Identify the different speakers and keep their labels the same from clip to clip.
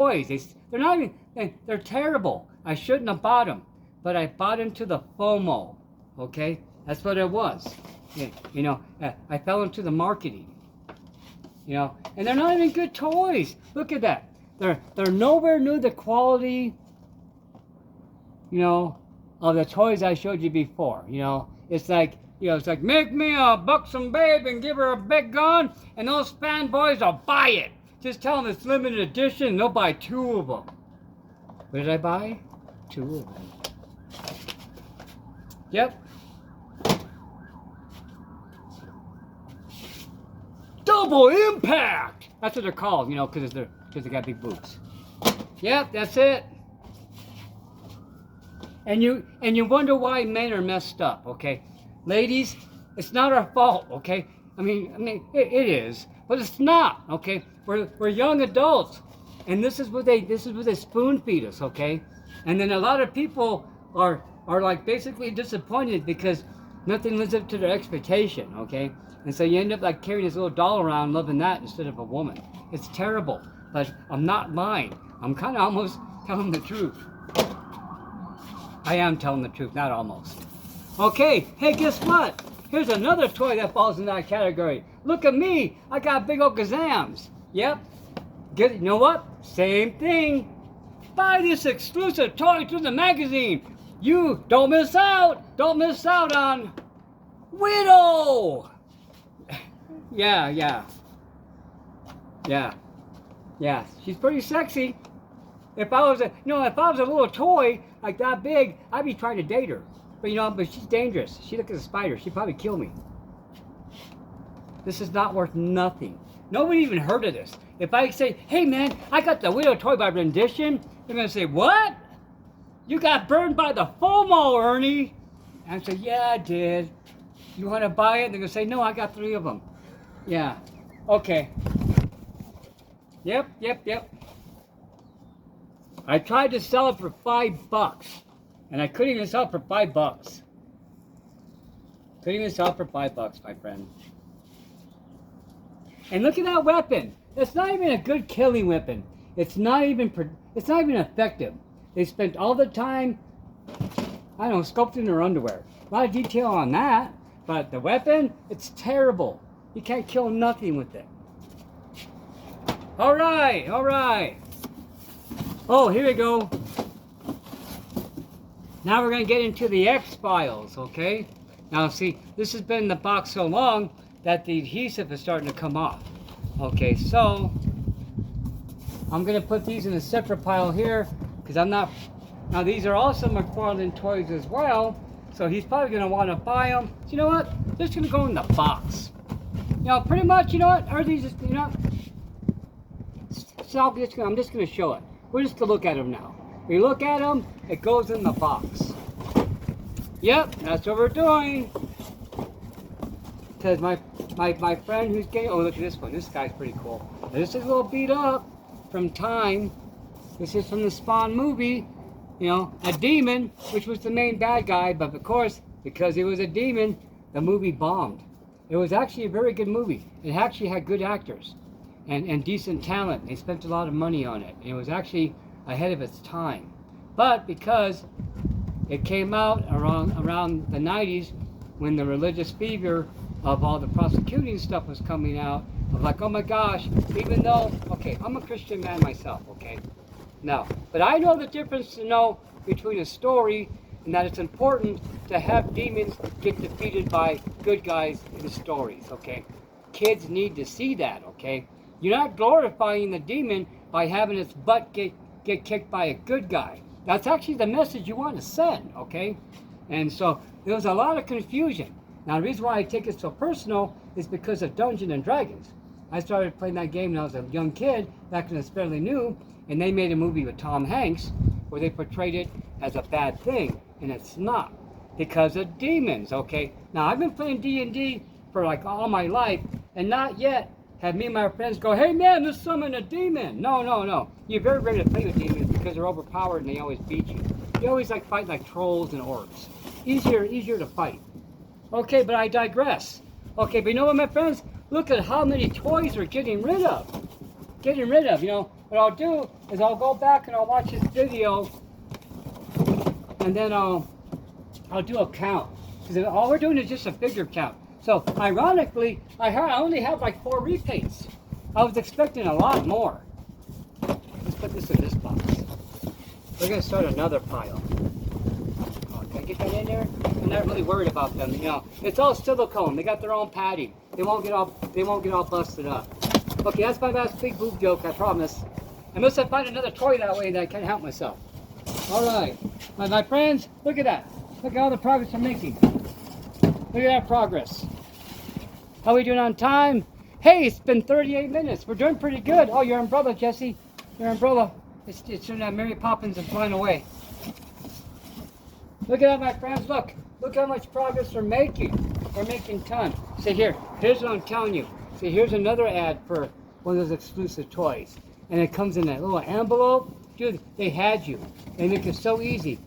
Speaker 1: toys. They're not even, they're terrible. I shouldn't have bought them, but I bought into the FOMO, okay? That's what it was. You know, I fell into the marketing, you know, and they're not even good toys. Look at that. They're nowhere near the quality, you know, of the toys I showed you before. You know, it's like, you know, it's like, make me a buxom babe and give her a big gun, and those fanboys will buy it. Just tell them it's limited edition, and they'll buy 2 of them. What did I buy? 2 of them. Yep. Double impact! That's what they're called, you know, because they got big boobs. Yep, that's it. And you wonder why men are messed up, okay? Ladies, it's not our fault, okay? I mean, it is, but it's not, okay? We're young adults, and this is what they spoon feed us, okay? And then a lot of people are like basically disappointed because nothing lives up to their expectation, okay? And so you end up like carrying this little doll around, loving that instead of a woman. It's terrible, but I'm not lying. I'm kind of almost telling the truth. I am telling the truth, not almost. Okay, hey, guess what? Here's another toy that falls in that category. Look at me, I got big old gazams. Yep, you know what? Same thing. Buy this exclusive toy through the magazine. You don't miss out. Don't miss out on Widow. Yeah. She's pretty sexy. If I was a little toy like that big, I'd be trying to date her. But she's dangerous. She looks like a spider. She'd probably kill me. This is not worth nothing. Nobody even heard of this. If I say, hey man, I got the Widow toy by rendition, they're gonna say, what? You got burned by the FOMO, Ernie. And I say, yeah, I did. You want to buy it? They're gonna say, no, I got 3 of them. Yeah. Okay. Yep. I tried to sell it for $5, and I couldn't even sell it for $5. Couldn't even sell it for $5, my friend. And look at that weapon. It's not even a good killing weapon. It's not even effective. They spent all the time, I don't know, sculpting their underwear. A lot of detail on that, but the weapon, it's terrible. You can't kill nothing with it. All right. Oh, here we go. Now we're going to get into the X-Files, okay? Now, see, this has been in the box so long that the adhesive is starting to come off. Okay, so I'm going to put these in a separate pile here because I'm not... Now, these are also McFarlane toys as well, so he's probably going to want to buy them. So, you know what? They're just going to go in the box. You know, pretty much, you know what? Are these just, you know... So I'm just going to show it. We're just going to look at them now. We look at them, it goes in the box. Yep, that's what we're doing. Because my friend who's getting, oh, look at this one. This guy's pretty cool. This is a little beat up from Time. This is from the Spawn movie. You know, a demon, which was the main bad guy, but of course, because he was a demon, the movie bombed. It was actually a very good movie. It actually had good actors and decent talent. They spent a lot of money on it. It was actually ahead of its time. But because it came out around the 90s when the religious fever of all the prosecuting stuff was coming out, of like, oh my gosh, even though, okay, I'm a Christian man myself, okay? No, but I know the difference to know between a story and that it's important to have demons get defeated by good guys in the stories, okay? Kids need to see that, okay? You're not glorifying the demon by having its butt get kicked by a good guy. That's actually the message you want to send, okay? And so there was a lot of confusion. Now the reason why I take it so personal is because of Dungeons and Dragons. I started playing that game when I was a young kid, back when it's fairly new, and they made a movie with Tom Hanks where they portrayed it as a bad thing, and it's not, because of demons, okay? Now I've been playing D&D for like all my life, and not yet have me and my friends go, hey man, let's summon a demon. No. You're very ready to play with demons because they're overpowered and they always beat you. You always like fight like trolls and orcs. Easier to fight. Okay, but I digress. Okay, but you know what, my friends? Look at how many toys we're getting rid of. You know, what I'll do is I'll go back and I'll watch this video, and then I'll do a count. Because all we're doing is just a figure count. So ironically, I only have like 4 repaints. I was expecting a lot more. Let's put this in this box. We're gonna start another pile. Oh, can I get that in there? I'm not really worried about them. You know, it's all silicone. They got their own padding. They won't get all busted up. Okay, that's my last big boob joke. I promise. Unless I find another toy that way that I can't help myself. All right, my friends, look at that. Look at all the progress I'm making. Look at that progress. How are we doing on time? Hey, it's been 38 minutes. We're doing pretty good. Oh, your umbrella, Jessie. Your umbrella. It's doing that Mary Poppins and flying away. Look at that, my friends. Look. Look how much progress we're making. We're making tons. See, here's what I'm telling you. See, here's another ad for one of those exclusive toys. And it comes in that little envelope. Dude, they had you. They make it so easy.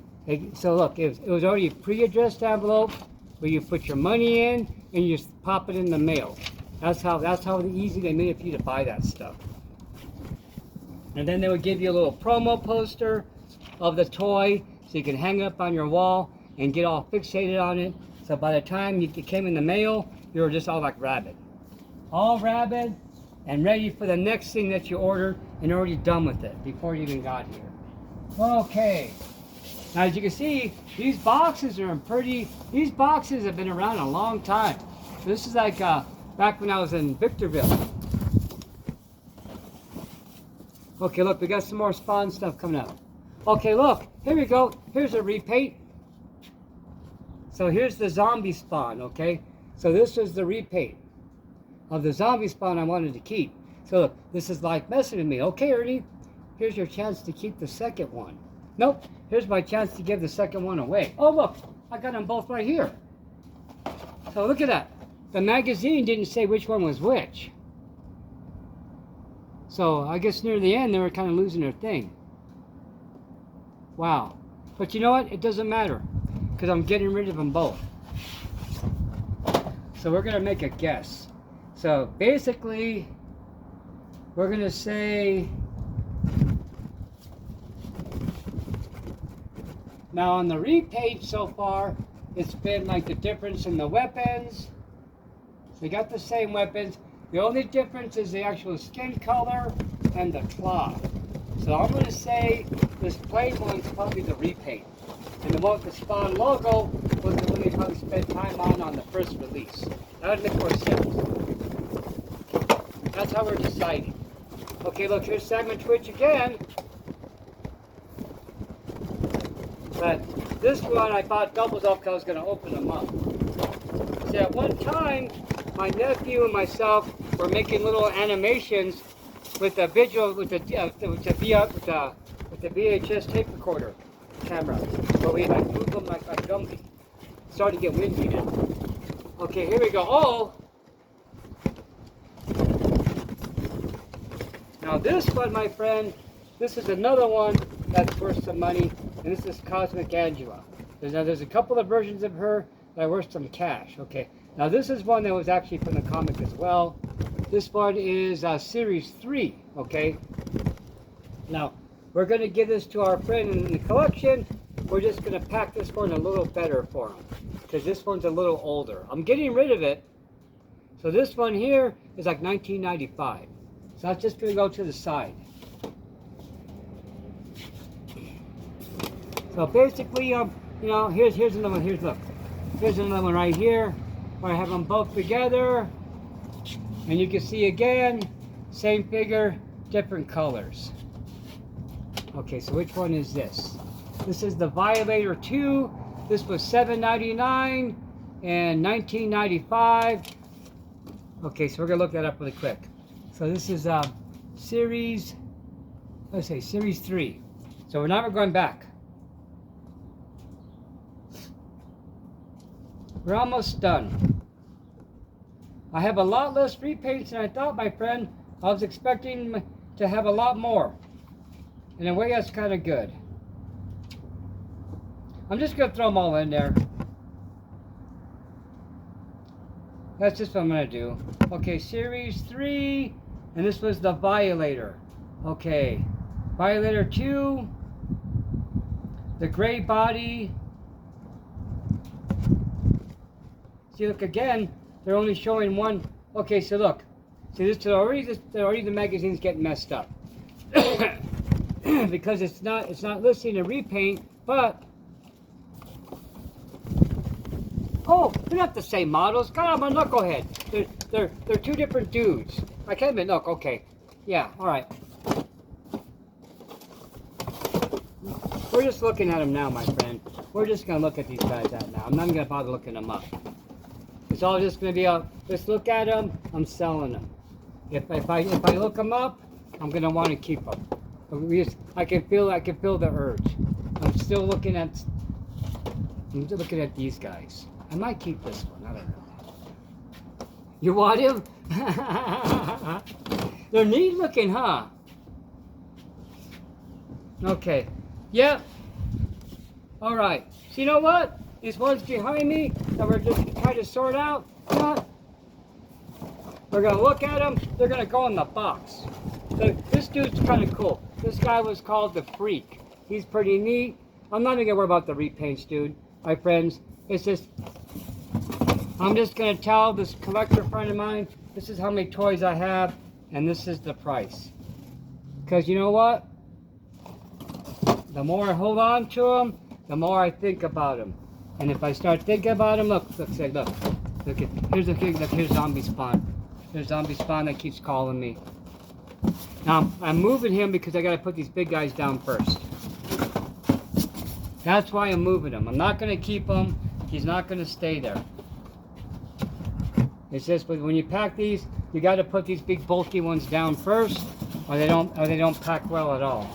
Speaker 1: So look, it was already a pre-addressed envelope where you put your money in and you just pop it in the mail. That's how easy they made it for you to buy that stuff. And then they would give you a little promo poster of the toy so you can hang it up on your wall and get all fixated on it. So by the time it came in the mail, you were just all like rabid. All rabid and ready for the next thing that you ordered and already done with it before you even got here. Okay. Now as you can see, these boxes these boxes have been around a long time. So this is like back when I was in Victorville. Okay, look, we got some more Spawn stuff coming up. Okay, look, here we go. Here's a repaint. So here's the zombie Spawn, okay? So this is the repaint of the zombie Spawn I wanted to keep. So look, this is like messing with me. Okay, Ernie, here's your chance to keep the second one. Nope, here's my chance to give the second one away. Oh, look, I got them both right here. So look at that. The magazine didn't say which one was which. So I guess near the end, they were kind of losing their thing. Wow. But you know what? It doesn't matter because I'm getting rid of them both. So we're going to make a guess. So basically, we're going to say... Now on the repaint so far, it's been like the difference in the weapons. They got the same weapons. The only difference is the actual skin color and the cloth. So I'm going to say this plain one's probably the repaint. And the one with the Spawn logo was the one they probably spent time on the first release. That would make more sense. That's how we're deciding. Okay, look, here's Segment Twitch again. But this one I bought doubles up because I was going to open them up. See, at one time, my nephew and myself were making little animations with the VHS tape recorder camera. But we like moved them like a Gumby. Started to get windy then. Okay, here we go. Oh! Now this one, my friend, this is another one that's worth some money. And this is Cosmic Angela. There's a couple of versions of her that are worth some cash. Okay, now this is one that was actually from the comic as well. This one is Series 3, okay? Now, we're going to give this to our friend in the collection. We're just going to pack this one a little better for him. Because this one's a little older. I'm getting rid of it. So this one here is like 1995. So that's just going to go to the side. So basically, you know, here's another one. Look. Here's another one right here, where I have them both together. And you can see again, same figure, different colors. Okay, so which one is this? This is the Violator 2. This was $7.99 and $19.95. Okay, so we're gonna look that up really quick. So this is Series 3. So now we're going back. We're almost done. I have a lot less repaints than I thought, my friend. I was expecting to have a lot more. In a way, that's kind of good. I'm just going to throw them all in there. That's just what I'm going to do. Okay, Series 3. And this was the Violator. Okay. Violator 2. The gray body. See, look again. They're only showing one. Okay, so look. See, already the magazine's getting messed up because it's not listing a repaint, but oh, they're not the same models. God, I'm a knucklehead. They're two different dudes. I can't admit. Look, okay, yeah, all right. We're just looking at them now, my friend. We're just gonna look at these guys out now. I'm not even gonna bother looking them up. It's all just gonna be a just look at them. I'm selling them. If I look them up, I'm gonna want to keep them. I can feel the urge. I'm still looking at these guys. I might keep this one. I don't know. You want him? They're neat looking, huh? Okay. Yep. All right. So you know what? These ones behind me that we're just trying to sort out. You know what? We're gonna look at them. They're gonna go in the box. So this dude's kind of cool. This guy was called the Freak. He's pretty neat. I'm not even gonna worry about the repaints, dude. My friends, it's just I'm just gonna tell this collector friend of mine, this is how many toys I have, and this is the price. Because you know what? The more I hold on to them, the more I think about them. And if I start thinking about them, look, here's Zombie Spawn. There's Zombie Spawn that keeps calling me. Now, I'm moving him because I got to put these big guys down first. That's why I'm moving him. I'm not going to keep him. He's not going to stay there. It's just, but when you pack these, you got to put these big bulky ones down first, or they don't pack well at all.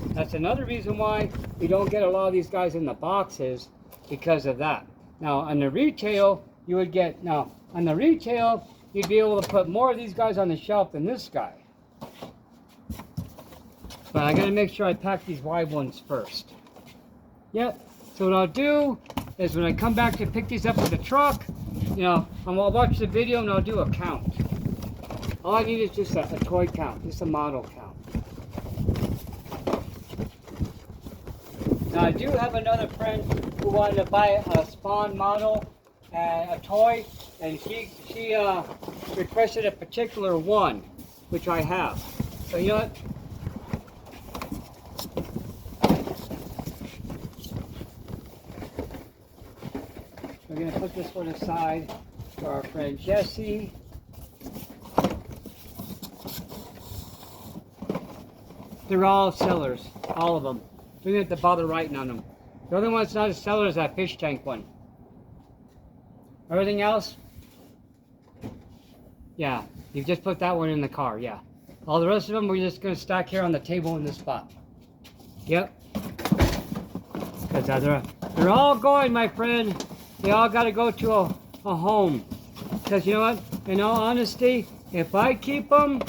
Speaker 1: That's another reason why we don't get a lot of these guys in the boxes, because of that. Now, on the retail, you'd be able to put more of these guys on the shelf than this guy. But I gotta make sure I pack these wide ones first. Yep. So what I'll do is when I come back to pick these up with the truck, I'll watch the video and I'll do a count. All I need is just a toy count, just a model count. Now I do have another friend who wanted to buy a Spawn model and a toy, and she requested a particular one, which I have. So you know what? We're going to put this one aside for our friend Jessie. They're all sellers, all of them. We didn't have to bother writing on them. The only one that's not a seller is that fish tank one. Everything else, yeah, you just put that one in the car, yeah. All the rest of them we're just going to stack here on the table in this spot. Yep. Because they're all going, my friend. They all got to go to a home. Because you know what? In all honesty, if I keep them,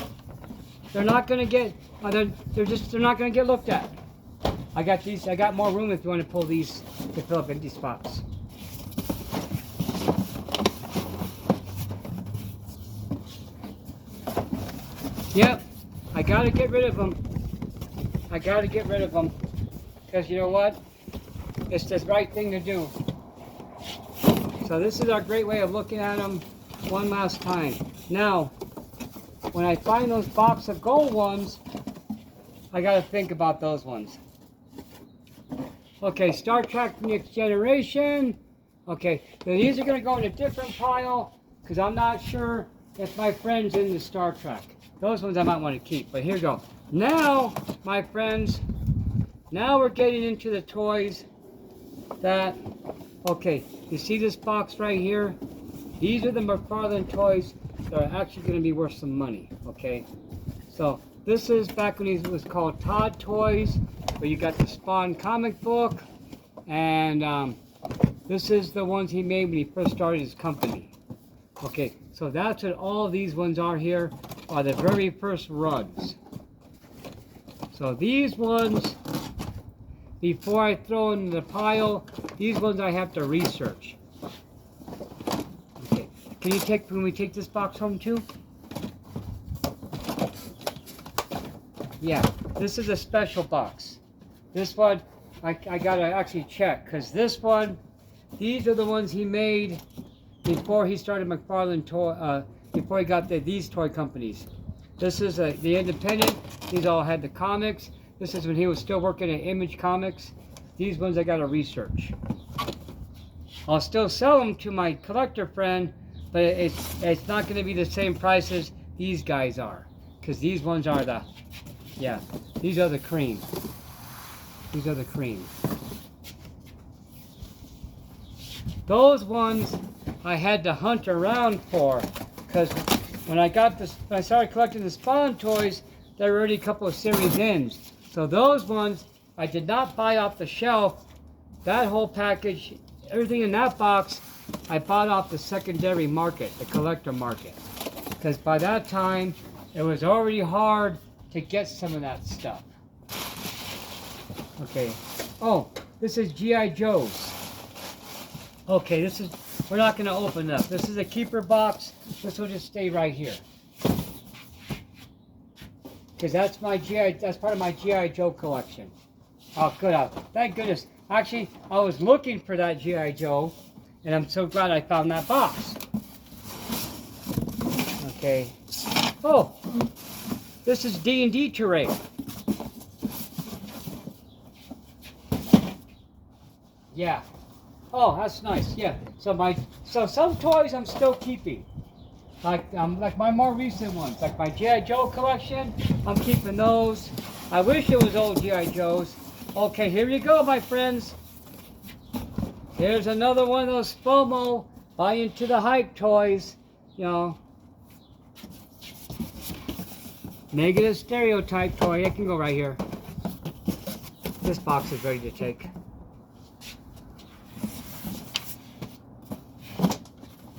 Speaker 1: they're not going to get. They're not going to get looked at. I got more room if you want to pull these to fill up empty spots. Yep, I got to get rid of them. Because you know what? It's the right thing to do. So this is our great way of looking at them one last time. Now, when I find those box of gold ones, I got to think about those ones. Okay, Star Trek Next Generation. Okay, so these are going to go in a different pile because I'm not sure if my friend's in the Star Trek. Those ones I might want to keep, but here we go. Now, my friends, now we're getting into the toys that, okay, you see this box right here? These are the McFarlane toys that are actually going to be worth some money, okay? So, this is back when it was called Todd Toys, where you got the Spawn comic book, and this is the ones he made when he first started his company. Okay, so that's what all these ones are here, are the very first runs. So these ones, before I throw in the pile, these ones I have to research. Okay, can we take this box home too? Yeah, this is a special box. This one, I gotta actually check, because this one, these are the ones he made before he started McFarlane Toy, before he got these toy companies. This is the independent. These all had the comics. This is when he was still working at Image Comics. These ones I gotta research. I'll still sell them to my collector friend, but it's not gonna be the same price as these guys are, because these ones are the, yeah, these are the cream. These are the cream. Those ones I had to hunt around for, because when I started collecting the Spawn toys, there were already a couple of series ends. So those ones I did not buy off the shelf. That whole package, everything in that box, I bought off the secondary market, the collector market. Because by that time, it was already hard to get some of that stuff. Okay. Oh, this is G.I. Joe's. Okay, we're not going to open it up. This is a keeper box. This will just stay right here. Because that's part of my G.I. Joe collection. Oh, good. Thank goodness. Actually, I was looking for that G.I. Joe, and I'm so glad I found that box. Okay. Oh, this is D&D terrain. Yeah. Oh, that's nice. Yeah. So some toys I'm still keeping. Like my more recent ones, like my G.I. Joe collection, I'm keeping those. I wish it was old G.I. Joes. Okay, here you go, my friends. Here's another one of those FOMO, buy into the hype toys, you know. Negative stereotype toy. It can go right here. This box is ready to take.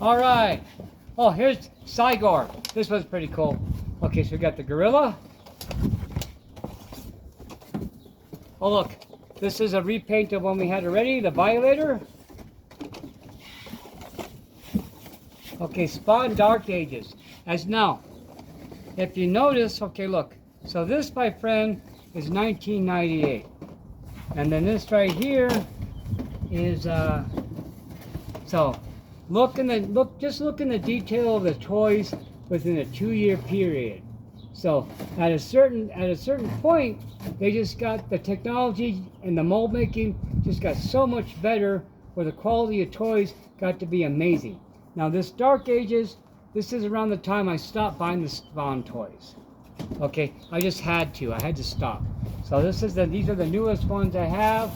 Speaker 1: All right. Oh, here's Cygor. This one's pretty cool. Okay, so we got the gorilla. Oh, look. This is a repaint of one we had already, the Violator. Okay, Spawn Dark Ages. As now, if you notice, okay, look. So this, my friend, is 1998. And then this right here is, so just look in the detail of the toys within a 2-year period. So at a certain point, they just got the technology and the mold making just got so much better, where the quality of toys got to be amazing. Now this Dark Ages, this is around the time I stopped buying the Spawn toys. Okay, I just had to. I had to stop. So these are the newest ones I have,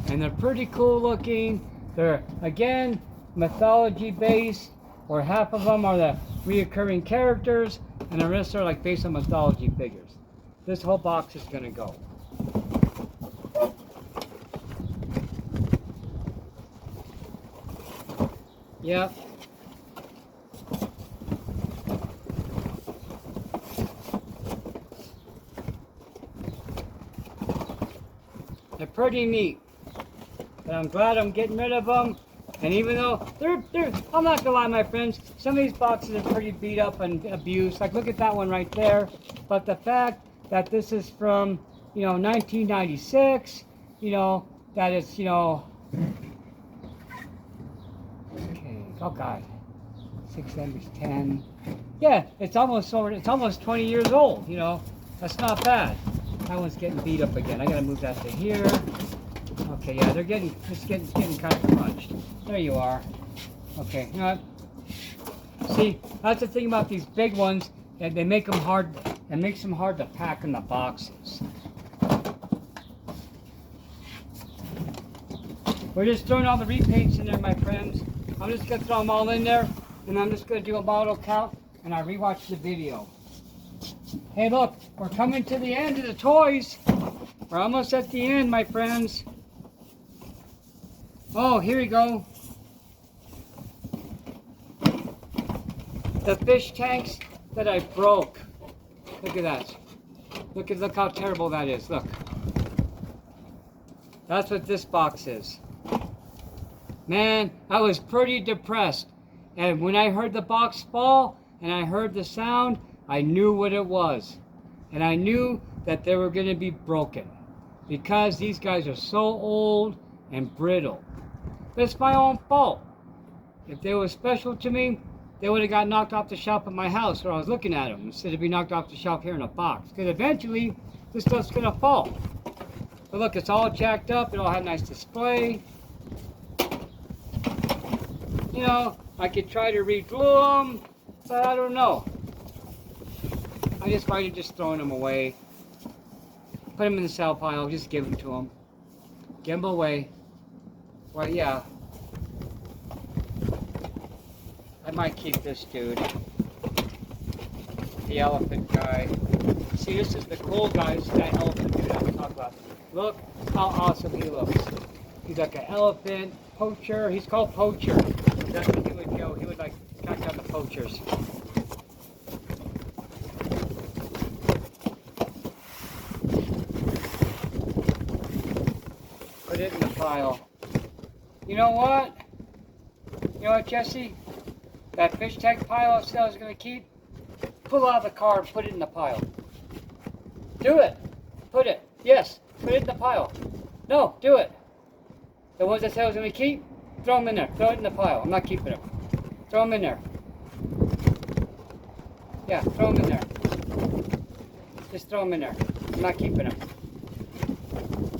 Speaker 1: and they're pretty cool looking. They're again mythology based, or half of them are the reoccurring characters, and the rest are like based on mythology figures. This whole box is gonna go. Yep. They're pretty neat, but I'm glad I'm getting rid of them. And even though I'm not gonna lie, my friends, some of these boxes are pretty beat up and abused. Like, look at that one right there. But the fact that this is from, 1996, that it's, okay, oh God, 6 members, 10. Yeah, it's almost 20 years old, That's not bad. That one's getting beat up again. I gotta move that to here. Okay, yeah, it's getting kind of crunched. There you are. Okay, you know what? See, that's the thing about these big ones, and they make them hard. It makes them hard to pack in the boxes. We're just throwing all the repaints in there, my friends. I'm just gonna throw them all in there, and I'm just gonna do a model count, and I rewatch the video. Hey, look, we're coming to the end of the toys. We're almost at the end, my friends. Oh, here we go. The fish tanks that I broke. Look at that. Look how terrible that is. Look. That's what this box is. Man, I was pretty depressed. And when I heard the box fall and I heard the sound, I knew what it was. And I knew that they were going to be broken because these guys are so old and brittle. But it's my own fault. If they were special to me, they would have got knocked off the shelf at my house where I was looking at them instead of being knocked off the shelf here in a box. Because eventually, this stuff's going to fall. But look, it's all jacked up. It all had a nice display. You know, I could try to reglue them, but I don't know. I just might have just thrown them away. Put them in the sell pile, just give them to them. Give them away. Well, yeah. I might keep this dude. The elephant guy. See, this is the cool guy. This is that elephant dude I was talking about. Look how awesome he looks. He's like an elephant poacher. He's called Poacher. That's what he would go. He would like track down the poachers. Put it in the pile. You know what? You know what, Jessie? That fish tank pile I said I was going to keep, pull out of the car and put it in the pile. Do it. Put it. Yes. Put it in the pile. No, do it. The ones I said I was going to keep, throw them in there. Throw it in the pile. I'm not keeping them. Throw them in there. Yeah, throw them in there. Just throw them in there. I'm not keeping them.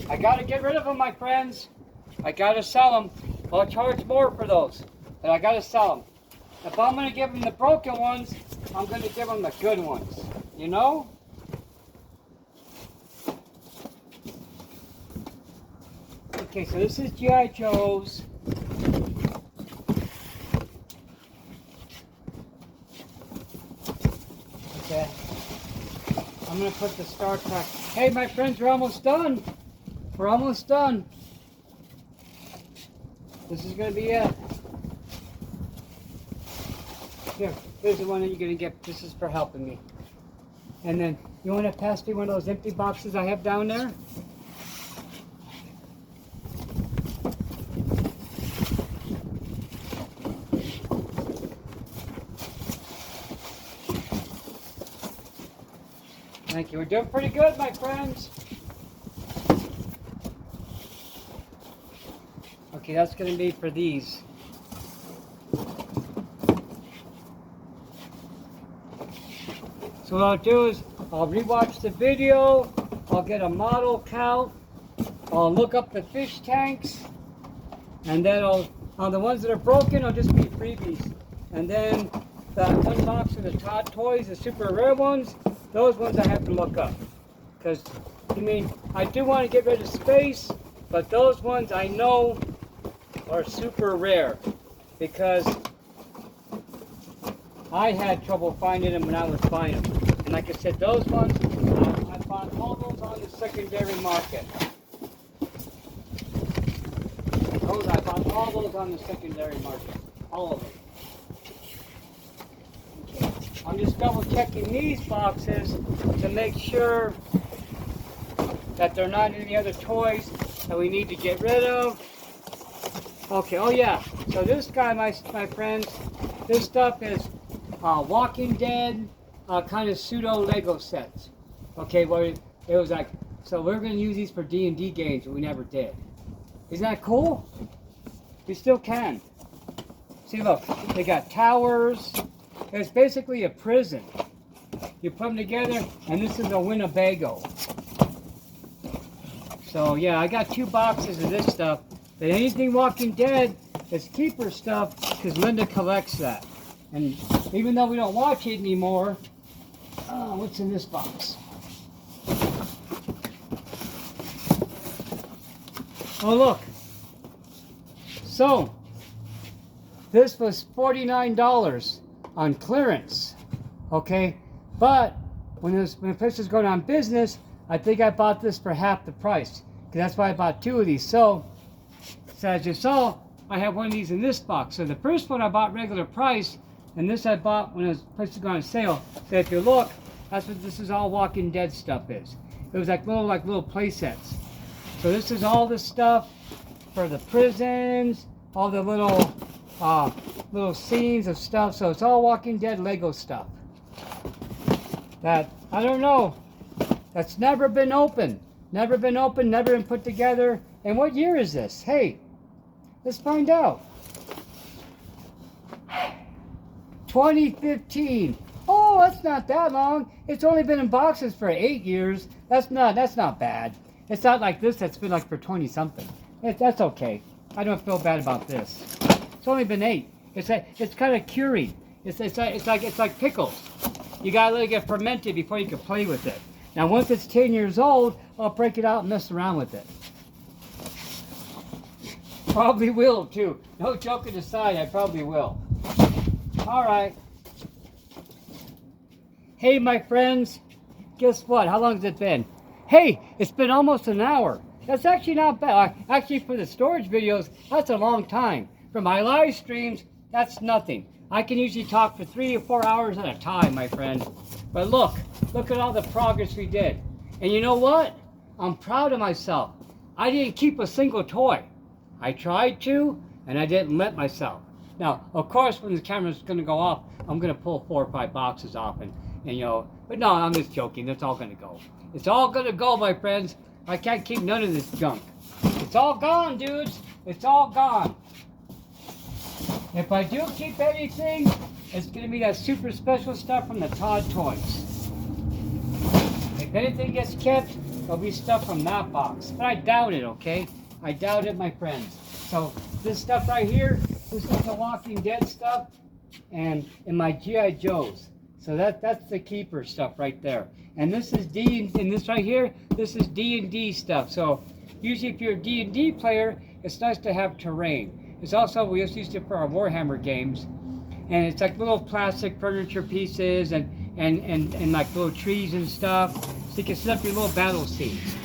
Speaker 1: I got to get rid of them, my friends. I got to sell them. I'll charge more for those, but I got to sell them. If I'm going to give them the broken ones, I'm going to give them the good ones. You know? Okay, so this is G.I. Joe's. Okay. I'm going to put the Star Trek. Hey, my friends, we're almost done. We're almost done. This is going to be it. Here's the one that you're going to get. This is for helping me. And then, you want to pass me one of those empty boxes I have down there? Thank you. We're doing pretty good, my friends. Okay, that's going to be for these. So what I'll do is I'll rewatch the video, I'll get a model count, I'll look up the fish tanks, and then on the ones that are broken, I'll just be freebies. And then the one box of the Todd Toys, the super rare ones, those ones I have to look up. Because, I mean, I do want to get rid of space, but those ones I know are super rare. Because I had trouble finding them when I was buying them. And like I said, those ones, I bought all those on the secondary market. I bought all those on the secondary market. All of them. Okay. I'm just double checking these boxes to make sure that they're not any other toys that we need to get rid of. Okay, oh yeah. So this guy, my friends, this stuff is Walking Dead kind of pseudo Lego sets. Okay, well it was like, so we're going to use these for D&D games, but we never did. Isn't that cool? We still can. See, look, they got towers. It's basically a prison. You put them together, and this is a Winnebago. So yeah, I got 2 boxes of this stuff. But anything Walking Dead is keeper stuff because Linda collects that. And even though we don't watch it anymore, what's in this box? Oh look. So, this was $49 on clearance. Okay? But when the place was going on business, I think I bought this for half the price. Because that's why I bought 2 of these. So as you saw, I have one of these in this box. So the first one I bought regular price, and this I bought when the place was going on sale. So if you look, that's what this is all Walking Dead stuff is. It was like little play sets. So this is all the stuff for the prisons, all the little scenes of stuff. So it's all Walking Dead Lego stuff. That, I don't know. that's never been opened. Never been opened, never been put together. And what year is this? Hey, let's find out. 2015. Oh, that's not that long. It's only been in boxes for 8 years. That's not bad. It's not like this that's been like for 20 something. That's okay. I don't feel bad about this. It's only been 8. It's kind of curing. It's like pickles. You gotta let it get fermented before you can play with it. Now once it's 10 years old, I'll break it out and mess around with it. Probably will too. No joking aside, I probably will. All right. Hey, my friends. Guess what? How long has it been? Hey, it's been almost an hour. That's actually not bad. Actually, for the storage videos, that's a long time. For my live streams, that's nothing. I can usually talk for 3 or 4 hours at a time, my friend. But look at all the progress we did. And you know what? I'm proud of myself. I didn't keep a single toy. I tried to, and I didn't let myself. Now, of course, when the camera's going to go off, I'm going to pull 4 or 5 boxes off, and you know. But no, I'm just joking. That's all going to go. It's all going to go, my friends. I can't keep none of this junk. It's all gone, dudes. It's all gone. If I do keep anything, it's going to be that super special stuff from the Todd Toys. If anything gets kept, it'll be stuff from that box. But I doubt it, okay? I doubt it, my friends. So this stuff right here, this is the Walking Dead stuff, and my G.I. Joes. So that's the keeper stuff right there. And this is and this right here, this is D&D stuff. So usually if you're a D&D player, it's nice to have terrain. It's also, we just used it for our Warhammer games. And it's like little plastic furniture pieces and like little trees and stuff. So you can set up your little battle scenes.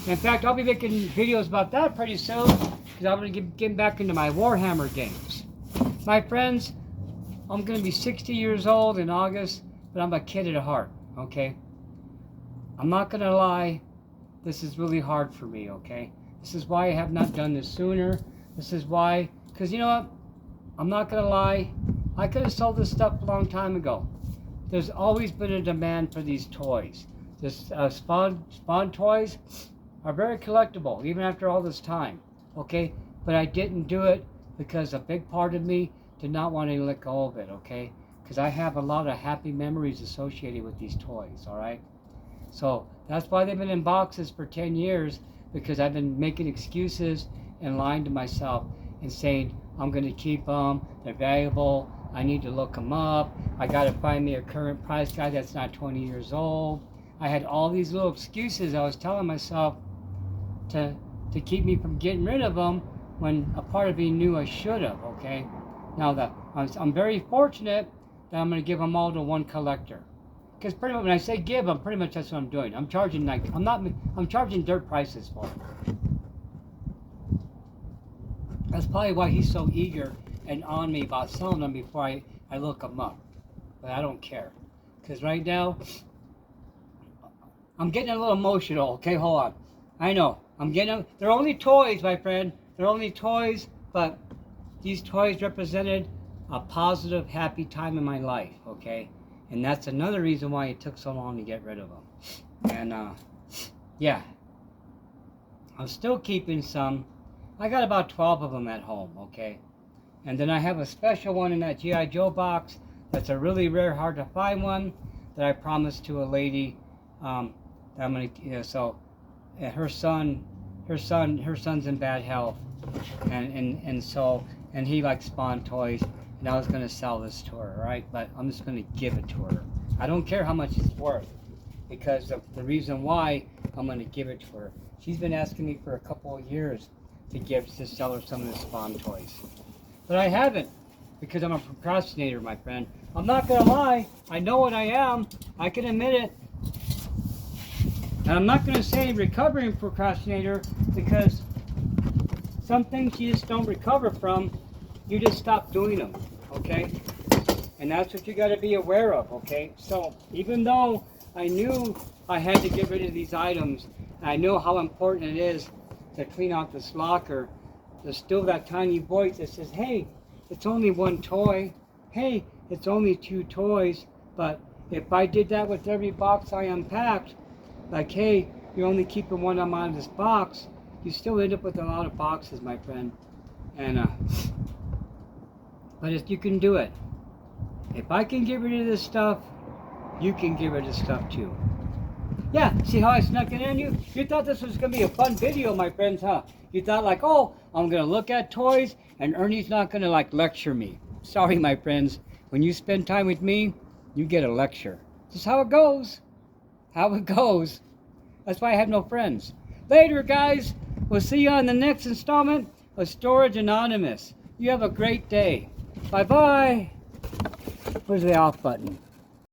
Speaker 1: In fact, I'll be making videos about that pretty soon, because I'm going to get back into my Warhammer games. My friends, I'm going to be 60 years old in August, but I'm a kid at heart, okay? I'm not going to lie, this is really hard for me, okay? This is why I have not done this sooner. This is why, because you know what? I'm not going to lie, I could have sold this stuff a long time ago. There's always been a demand for these toys. This Spawn toys are very collectible, even after all this time, okay? But I didn't do it because a big part of me did not want to let go of it, okay? Because I have a lot of happy memories associated with these toys, all right? So that's why they've been in boxes for 10 years, because I've been making excuses and lying to myself and saying, I'm going to keep them, they're valuable, I need to look them up, I got to find me a current price guy that's not 20 years old. I had all these little excuses I was telling myself to keep me from getting rid of them, when a part of me knew I should have, okay? Now, I'm very fortunate that I'm going to give them all to one collector. Because pretty much when I say give them, pretty much that's what I'm doing. I'm charging I'm charging dirt prices for them. That's probably why he's so eager and on me about selling them before I look them up. But I don't care. Because right now, I'm getting a little emotional. Okay, hold on. I know. They're only toys, my friend. They're only toys, but these toys represented a positive, happy time in my life, okay? And that's another reason why it took so long to get rid of them. And, yeah. I'm still keeping some. I got about 12 of them at home, okay? And then I have a special one in that G.I. Joe box that's a really rare, hard to find one that I promised to a lady that I'm going to, so her son's in bad health. And he likes Spawn toys, and I was going to sell this to her, right? But I'm just going to give it to her. I don't care how much it's worth, because of the reason why I'm going to give it to her. She's been asking me for a couple of years to sell her some of the Spawn toys. But I haven't, because I'm a procrastinator, my friend. I'm not going to lie. I know what I am. I can admit it. And I'm not going to say recovering procrastinator, because some things you just don't recover from, you just stop doing them, okay? And that's what you got to be aware of, okay? So even though I knew I had to get rid of these items, I know how important it is to clean out this locker, there's still that tiny voice that says, hey, it's only one toy. Hey, it's only 2 toys. But if I did that with every box I unpacked, like, hey, you're only keeping one of them out of this box, you still end up with a lot of boxes, my friend. And but if you can do it, if I can get rid of this stuff, you can get rid of stuff too. Yeah, see how I snuck it in you? You thought this was going to be a fun video, my friends, huh? You thought like, oh, I'm going to look at toys and Ernie's not going to like lecture me. Sorry, my friends. When you spend time with me, you get a lecture. This is how it goes. How it goes. That's why I have no friends. Later, guys. We'll see you on the next installment of Storage Anonymous. You have a great day. Bye-bye. Where's the off button?